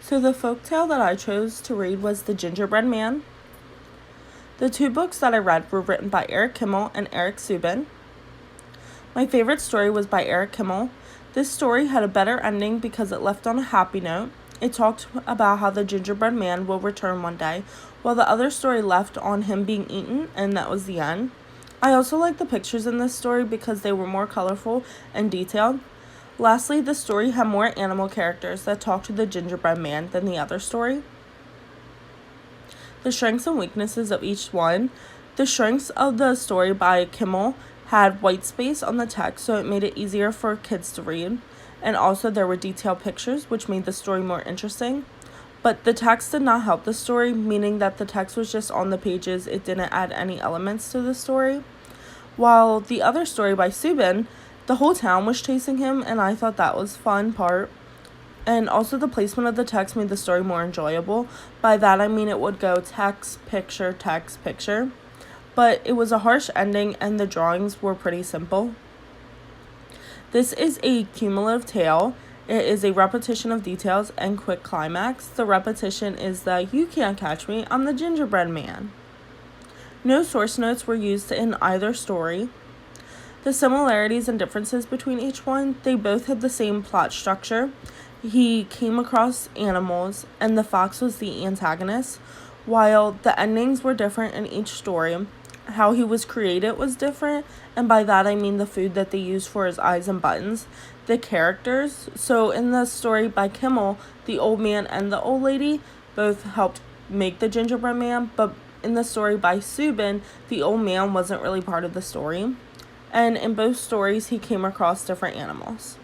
So the folktale that I chose to read was The Gingerbread Man. The two books that I read were written by Eric Kimmel and Eric Subin. My favorite story was by Eric Kimmel. This story had a better ending because it left on a happy note. It talked about how the gingerbread man will return one day, while the other story left on him being eaten, and that was the end. I also liked the pictures in this story because they were more colorful and detailed. Lastly, the story had more animal characters that talked to the gingerbread man than the other story. The strengths and weaknesses of each one. The strengths of the story by Kimmel had white space on the text, so it made it easier for kids to read. And also there were detailed pictures, which made the story more interesting. But the text did not help the story, meaning that the text was just on the pages. It didn't add any elements to the story. While the other story by Subin, the whole town was chasing him, and I thought that was fun part. And also the placement of the text made the story more enjoyable. By that I mean it would go text, picture, text, picture. But it was a harsh ending and the drawings were pretty simple. This is a cumulative tale. It is a repetition of details and quick climax. The repetition is that you can't catch me, I'm the gingerbread man. No source notes were used in either story. The similarities and differences between each one, they both had the same plot structure. He came across animals, and the fox was the antagonist, while the endings were different in each story. How he was created was different, and by that I mean the food that they used for his eyes and buttons. The characters, so in the story by Kimmel, the old man and the old lady both helped make the gingerbread man, but in the story by Subin, the old man wasn't really part of the story. And in both stories, he came across different animals.